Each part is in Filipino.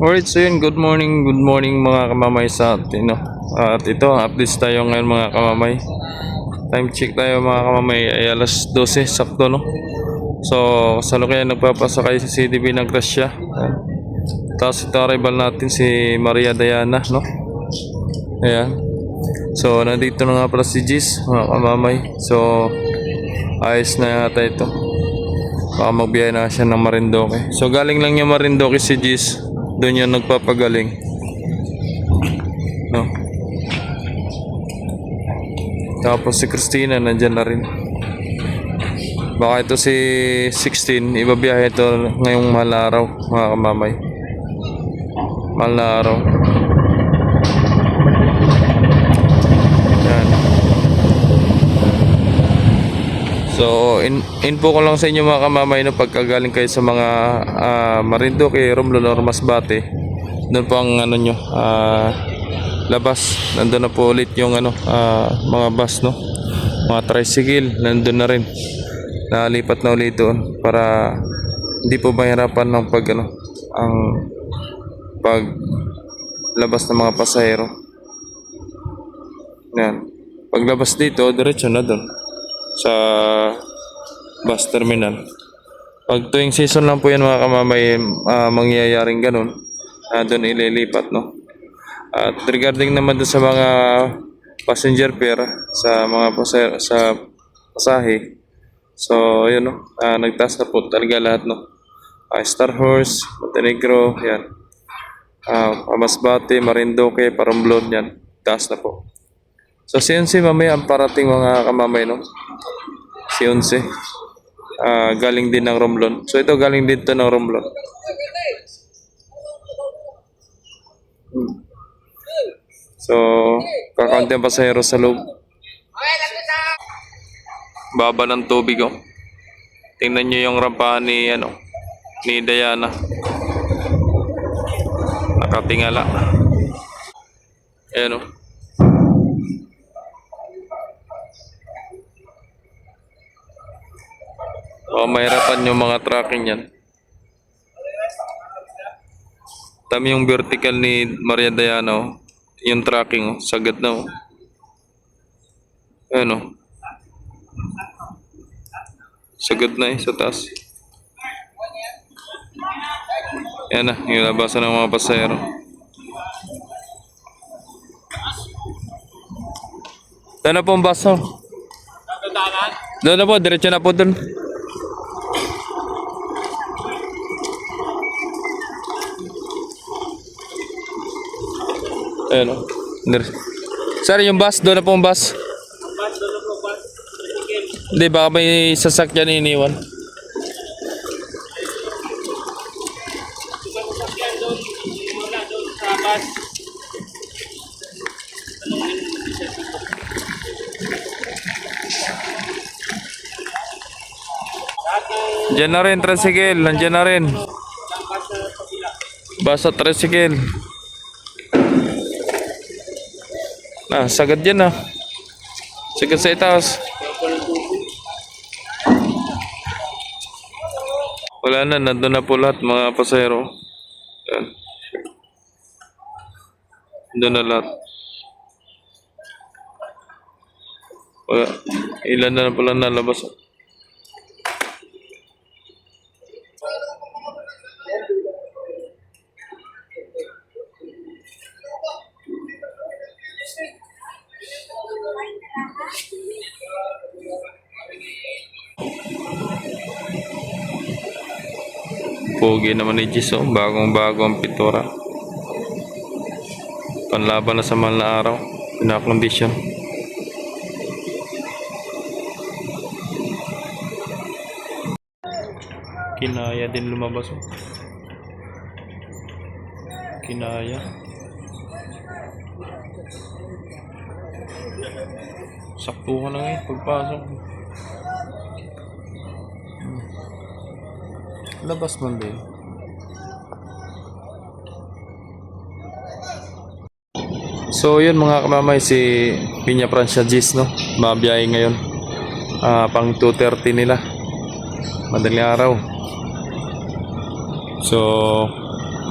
Alright, so yun, good morning mga kamamay sa atin, no? At ito, updates tayo ngayon mga kamamay. Time check tayo mga kamamay ay alas 12, sakto, no? So, kasalukuyan nagpapasakay sa CDB ng Gracia. Tapos ito arrival natin si Maria Diana, no? Ayan. So, nandito na nga pala si Gis, mga kamamay. So, ayos na yata ito. Baka magbiyahe na siya ng Marindoque. So, galing lang yung Marindoque si Gis. Doon yung nagpapagaling, no? Tapos si Christina nandyan na rin. Baka ito si 16 ibabiyahe ito ngayong mahal na araw mga kamamay. Mahal na araw. Yan. So info ko lang sa inyo mga kamamay na pagkagaling kayo sa mga Marindoque, Romblon or Masbate, doon po ang ano nyo, labas, nandun na po ulit yung mga bus, no, mga tricycle, nandun na rin, nalipat na ulit doon para hindi po mahirapan ng ang paglabas ng mga pasahero. Yan, paglabas dito diretso na doon sa bus terminal. Pag tuwing season lang po yan mga kamamay, mangyayaring ganun, doon ililipat, no. At regarding naman doon sa mga passenger fare, sa mga sa pasahe, so yun, no, nagtaas na po talaga lahat, no. Star Horse, Montenegro, yan, Masbate, Marindoque, Romblon, yan, taas na po. So si Unse mamaya ang parating mga kamamay, no. Si Unse galing din ng Romblon. So ito galing din to ng Romblon. So kakaunti ang pasahero sa loob. Baba ng tubig, oh. Tingnan nyo yung rampahan ni Diana. Nakatingala. Ayan, oh. Mahirapan yung mga tracking yan. Tama yung vertical ni Maria Diana, oh. Yung tracking, oh. Sagad na, oh. Ayan, oh. Sagad na, sa taas. Ayan na, yung labasan ng mga pasahero. Doon na po ang bus, oh. Doon na po, diretso na po doon. Ayan, o. Sir, yung bus, doon na po ang bus. Hindi, baka may sasakyan iniwan. Diyan na rin, tricycle. Nandiyan na rin. Bus at tricycle. Sagad yan, ah. Sagad sa itaas. Wala na, nandun na po lahat mga pasahero. Yan. Nandun na lahat. Wala. Ilan na pala nalabas. Pogi naman ni Jis, oh. Bagong-bago ang pintura. Panlaban na sa mahal na araw. Pinakondisyon. Kinaya din lumabas, oh. Kinaya. Sakto ka na ngayon pagpasok. Labas man din. So yun mga kamamay, si Piña Francia Gis, no, mabiyahe ngayon. Pang 2:30 nila. Madaling araw. So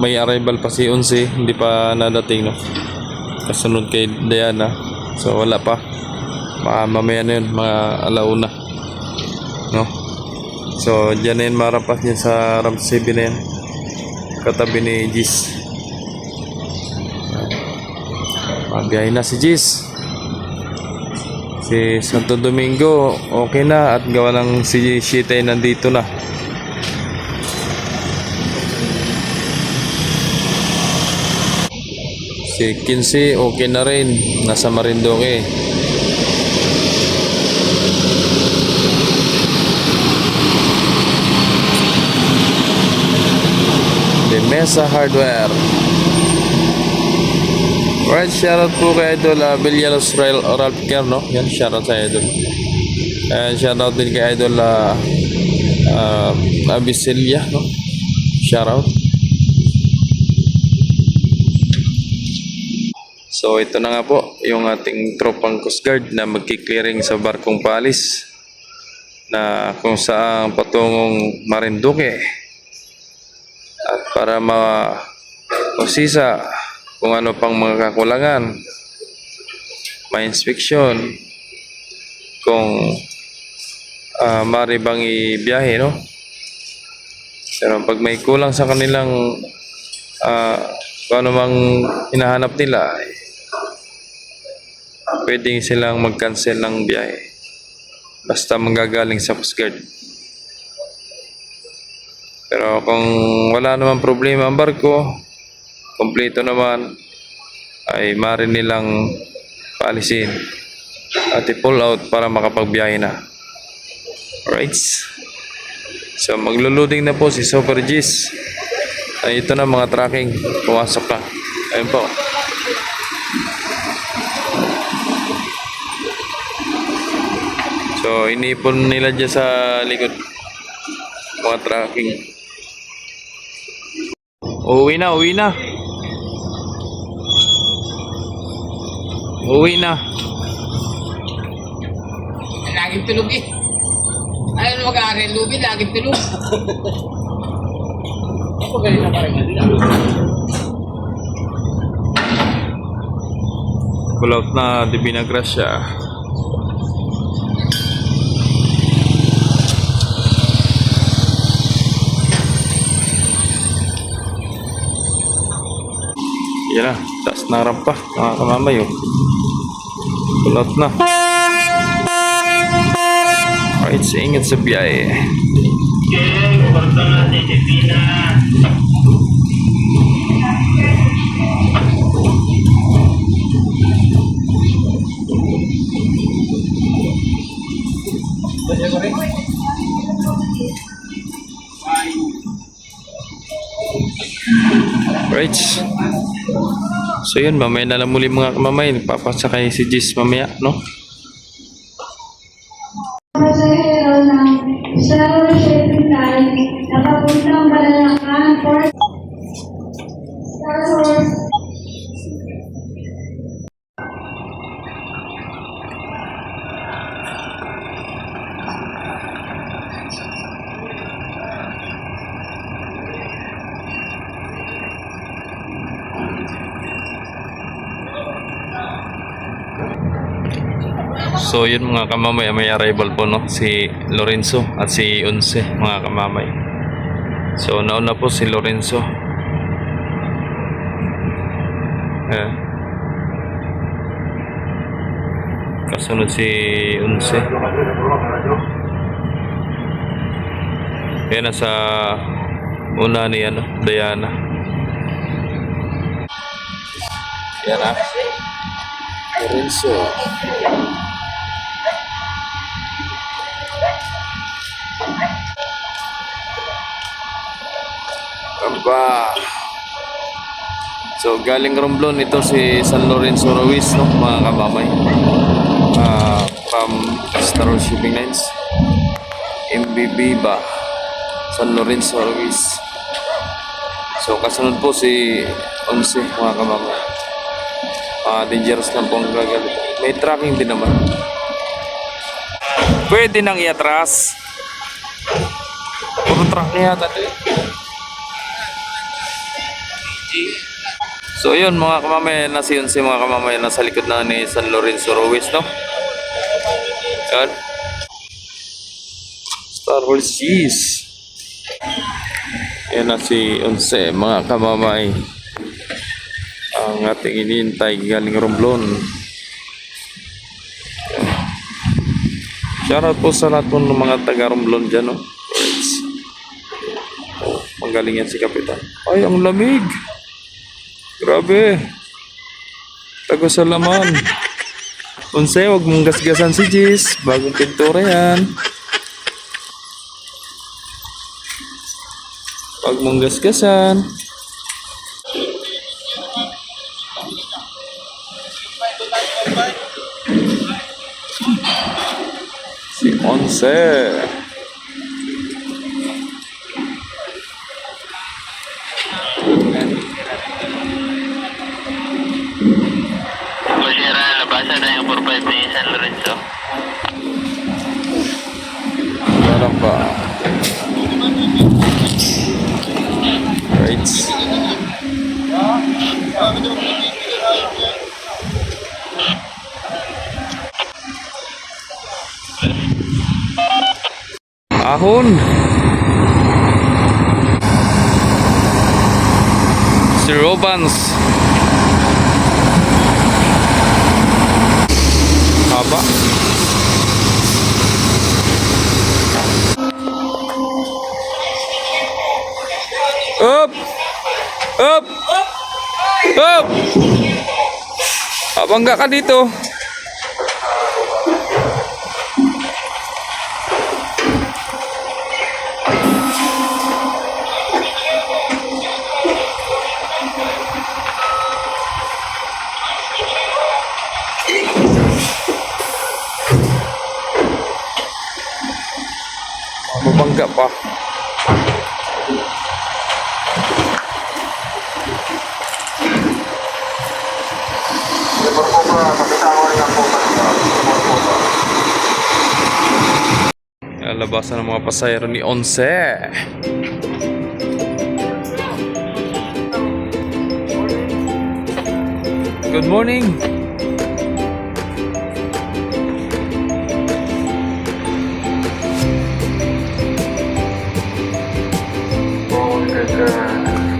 may arrival pa si Unsi, hindi pa nadating, no? Kasunod kay Diana. So wala pa. Mamaya na yun, mga alauna, no? So dyan na yun, marapas dyan sa Ramp 7 na yan, katabi ni Gis. Mabiyahe na si Gis. Si Santo Domingo okay na, at gawa ng si Shitay nandito na. Si Kinsey okay na rin, nasa Marinduque. The Mesa Hardware. Right, shoutout po kay Idol Villalos Ralph Care, no? Yan, shoutout sa Idol. And shoutout din kay Idol Abisilia, no? Shoutout. So ito na nga po yung ating tropang Coast Guard na magki-clearing sa barkong Palis na kung saan patungong Marinduque, at para mausisa kung ano pang mga kakulangan, ma-inspection kung maaari bang ibiyahe, no? Pero pag may kulang sa kanilang kung ano mang hinahanap nila, pwedeng silang mag-cancel ng biyahe basta manggagaling sa Coast Guard. Pero kung wala naman problema ang barko, kompleto naman, ay maaari nilang paalisin at i-pull out para makapagbiyahe na. Alright, so magluluding na po si Super G's. Ay, ito na mga tracking, pumasok na. Ayun po. So inipon nila dyan sa likod, mga tracking. Uwi na, uwi na. Uwi na. Laging tulog eh. Ano mag-aaral, Lubi? Laging tulog. Ako galing na parang Pull out na Divina Gracia. Yan na, taas na rampa, mga kamamay, oh. Pull out na. Alright, so ingat sa biyahe. Right. So yun, mamaya na lang muli mga kamamay. Papasakay si Gis mamaya, no? Pasahero ng Star Shipping Line na papuntang Balanacan Port Star Horse. So yun mga kamamay, may arrival po, no? Si Lorenzo at si Unse, mga kamamay. So nauna po si Lorenzo. Kasunod si Unse. Kaya nasa una ni Diana. Yan na. Lorenzo. Aba. So galing Romblon, ito si San Lorenzo Ruiz, no, mga kamamay. From Star Shipping Lines, MBB ba, San Lorenzo Ruiz. So kasunod po si Onse, mga kamamay. Dangerous lang po ang gagamit. May tracking din naman. Pwede nang iatras. Puro tracking yata ito eh. So yun mga kamamayan, nasa yun si mga kamamayan, nasa likod na ni San Lorenzo Ruiz, no? Yan. Star Wars cheese. Yan na si Onse, mga kamamay. Ang ating inintay galing Romblon. Shoutout po sa lahat po ng mga taga Romblon dyan, no? Friends. Magaling yan si Kapitan. Ay, ang lamig! Grabe! Tago sa laman. Onse, huwag mong gasgasan si Jis. Bagong pintura yan. Huwag mong gasgasan. Si Onse. Masira, nabasa na yung 4-5 ni San Lorenzo. Parang ba? Right. Ahon. Si Robans. Haba. Up! Up! Up! Abangga ka dito. Mabangga pa. Labasan ng mga pasahero ni Onse. Good morning.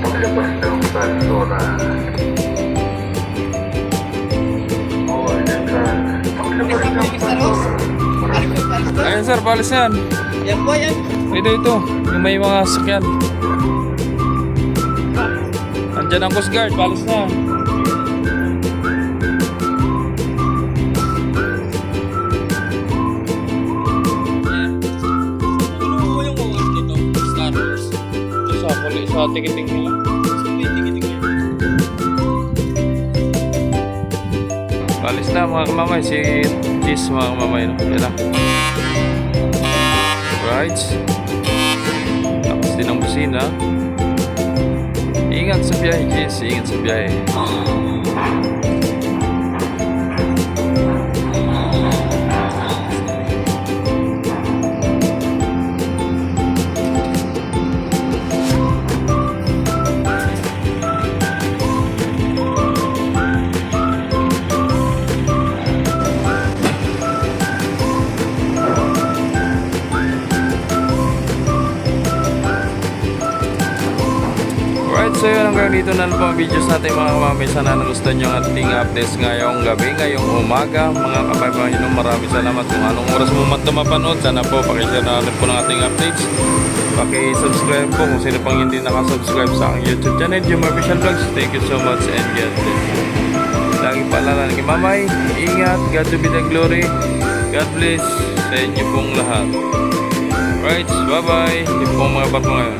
Paglabas ng basura. Paglabas ng basura. Ayun sir, palis yan. Yan po yan. Ito. Yung may mga sakyan. Andyan ang Coast Guard, palis na. Sa tikiting nila. Palis na mga kamamay, si Cheese mga kamamay, no? Yan lang. Right. Tapos din ang busina. Ingat sa biyahe, Cheese. Ingat sa biyahe. Alright, so yun, hanggang dito na lang po ang videos natin mga kamamay. Sana nagustuhan nyo ang ating updates ngayong gabi, ngayong umaga. Mga kababayan nyo, maraming salamat kung anong oras mo man ito mapanood. Sana po pakishare na rin po ng ating updates. Paki-subscribe po kung sino pang hindi nakasubscribe sa aking YouTube channel, Jomar Official Vlogs. Thank you so much and God bless. Lagi paalala ng mamay, ingat, God to be the glory. God bless sa inyo pong lahat. Alright, bye-bye. Hindi po mga part mo ngayon.